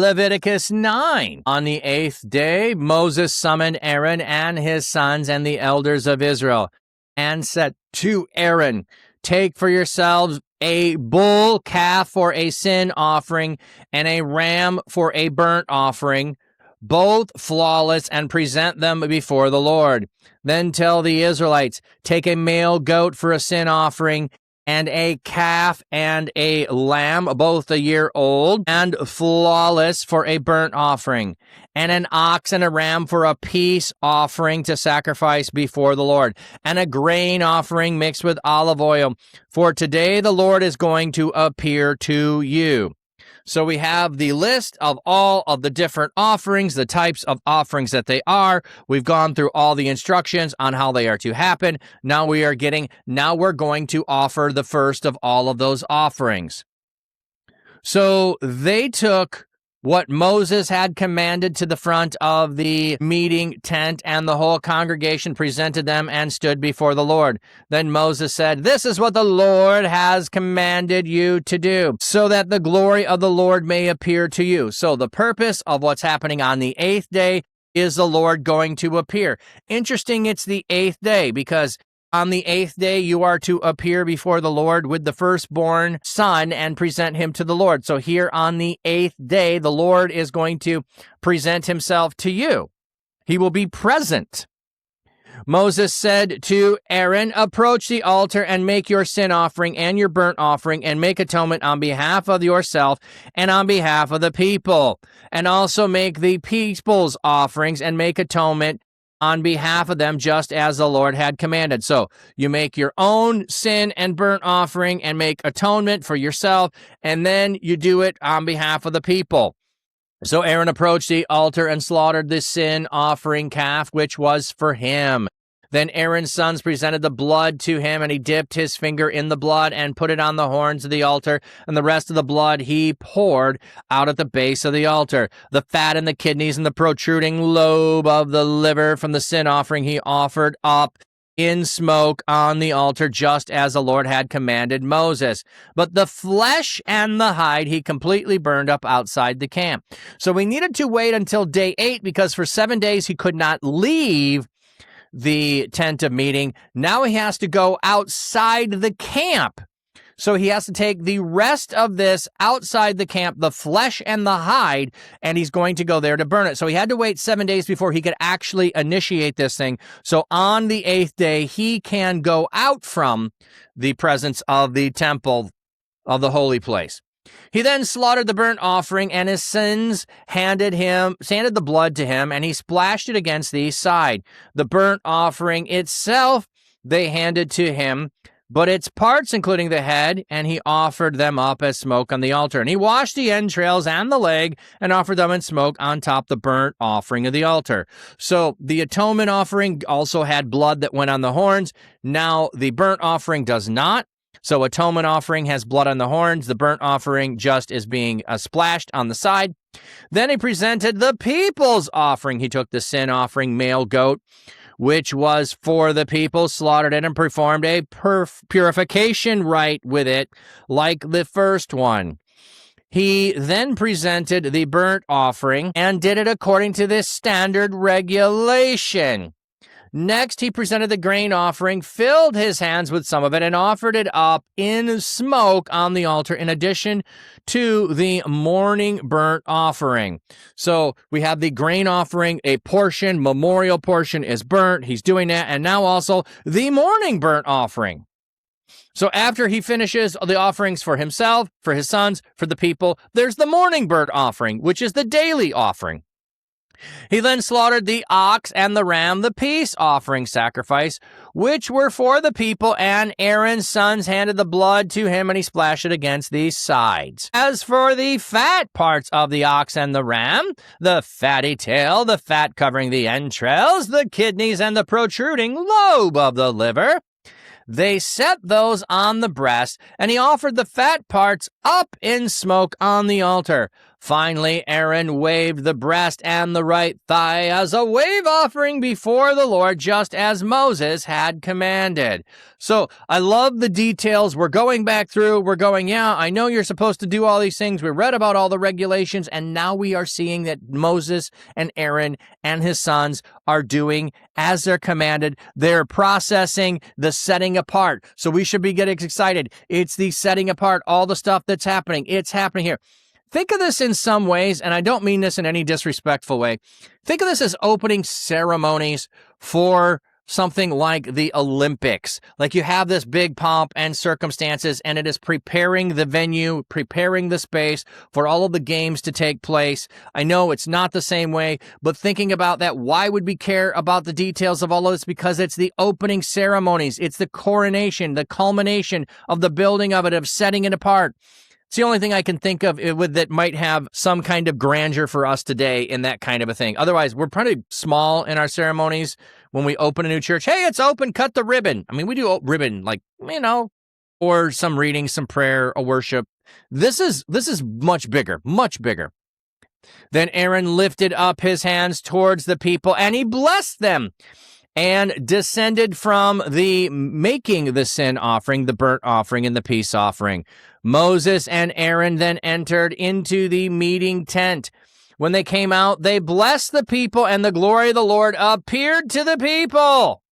Leviticus 9. On the 8th day, Moses summoned Aaron and his sons and the elders of Israel, and said to Aaron, "Take for yourselves a bull calf for a sin offering and a ram for a burnt offering, both flawless, and present them before the Lord. Then tell the Israelites, take a male goat for a sin offering, and a calf and a lamb, both a year old, and flawless for a burnt offering, and an ox and a ram for a peace offering to sacrifice before the Lord, and a grain offering mixed with olive oil. For today the Lord is going to appear to you." So we have the list of all of the different offerings, the types of offerings that they are. We've gone through all the instructions on how they are to happen. Now we're going to offer the first of all of those offerings. So they took what Moses had commanded to the front of the meeting tent, and the whole congregation presented them and stood before the Lord. Then Moses said, "This is what the Lord has commanded you to do, so that the glory of the Lord may appear to you." So the purpose of what's happening on the 8th day is the Lord going to appear. Interesting, it's the 8th day, because on the 8th day, you are to appear before the Lord with the firstborn son and present him to the Lord. So here on the 8th day, the Lord is going to present himself to you. He will be present. Moses said to Aaron, "Approach the altar and make your sin offering and your burnt offering, and make atonement on behalf of yourself and on behalf of the people. And also make the people's offerings and make atonement on behalf of them, just as the Lord had commanded." So you make your own sin and burnt offering and make atonement for yourself, and then you do it on behalf of the people. So Aaron approached the altar and slaughtered the sin offering calf, which was for him. Then Aaron's sons presented the blood to him, and he dipped his finger in the blood and put it on the horns of the altar, and the rest of the blood he poured out at the base of the altar. The fat and the kidneys and the protruding lobe of the liver from the sin offering he offered up in smoke on the altar, just as the Lord had commanded Moses. But the flesh and the hide he completely burned up outside the camp. So we needed to wait until day 8, because for 7 days he could not leave the tent of meeting. Now he has to go outside the camp. So he has to take the rest of this outside the camp, the flesh and the hide, and he's going to go there to burn it. So he had to wait 7 days before he could actually initiate this thing. So on the 8th day, he can go out from the presence of the temple of the holy place. He then slaughtered the burnt offering, and his sons handed the blood to him, and he splashed it against the side. The burnt offering itself they handed to him, but its parts, including the head, and he offered them up as smoke on the altar. And he washed the entrails and the leg and offered them in smoke on top the burnt offering of the altar. So the atonement offering also had blood that went on the horns. Now the burnt offering does not. So atonement offering has blood on the horns. The burnt offering just is being splashed on the side. Then he presented the people's offering. He took the sin offering male goat, which was for the people, slaughtered it, and performed a purification rite with it, like the first one. He then presented the burnt offering and did it according to this standard regulation. Next, he presented the grain offering, filled his hands with some of it, and offered it up in smoke on the altar, in addition to the morning burnt offering. So we have the grain offering, a portion, memorial portion is burnt. He's doing that. And now also the morning burnt offering. So after he finishes the offerings for himself, for his sons, for the people, there's the morning burnt offering, which is the daily offering. He then slaughtered the ox and the ram, the peace offering sacrifice, which were for the people, and Aaron's sons handed the blood to him, and he splashed it against these sides. As for the fat parts of the ox and the ram, the fatty tail, the fat covering the entrails, the kidneys, and the protruding lobe of the liver, they set those on the breast, and he offered the fat parts up in smoke on the altar. Finally, Aaron waved the breast and the right thigh as a wave offering before the Lord, just as Moses had commanded. So I love the details. We're going back through. We're going, yeah, I know you're supposed to do all these things. We read about all the regulations, and now we are seeing that Moses and Aaron and his sons are doing as they're commanded. They're processing the setting apart. So we should be getting excited. It's the setting apart, all the stuff that's happening. It's happening here. Think of this in some ways, and I don't mean this in any disrespectful way. Think of this as opening ceremonies for something like the Olympics. Like you have this big pomp and circumstances, and it is preparing the venue, preparing the space for all of the games to take place. I know it's not the same way, but thinking about that, why would we care about the details of all of this? Because it's the opening ceremonies. It's the coronation, the culmination of the building of it, of setting it apart. It's the only thing I can think of that might have some kind of grandeur for us today in that kind of a thing. Otherwise, we're pretty small in our ceremonies. When we open a new church, hey, it's open, cut the ribbon. I mean, we do ribbon, like, or some reading, some prayer, a worship. This is much bigger, much bigger. Then Aaron lifted up his hands towards the people, and he blessed them, and descended from the making the sin offering, the burnt offering, and the peace offering. Moses and Aaron then entered into the meeting tent. When they came out, they blessed the people, and the glory of the Lord appeared to the people.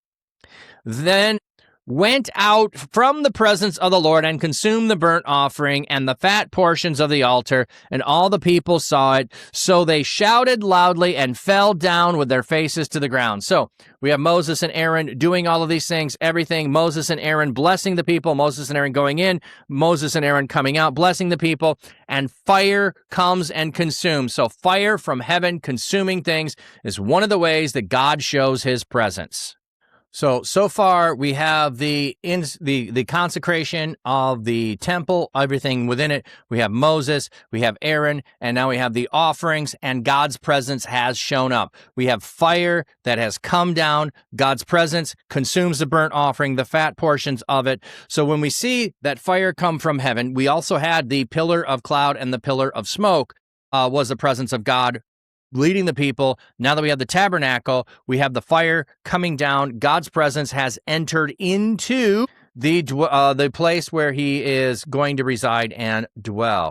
Then went out from the presence of the Lord and consumed the burnt offering and the fat portions of the altar, and all the people saw it. So they shouted loudly and fell down with their faces to the ground. So we have Moses and Aaron doing all of these things, everything. Moses and Aaron blessing the people, Moses and Aaron going in, Moses and Aaron coming out, blessing the people, and fire comes and consumes. So fire from heaven consuming things is one of the ways that God shows his presence. So far we have the consecration of the temple, everything within it. We have Moses, we have Aaron, and now we have the offerings, and God's presence has shown up. We have fire that has come down. God's presence consumes the burnt offering, the fat portions of it. So when we see that fire come from heaven, we also had the pillar of cloud and the pillar of smoke was the presence of God leading the people. Now that we have the tabernacle, we have the fire coming down. God's presence has entered into the place where he is going to reside and dwell.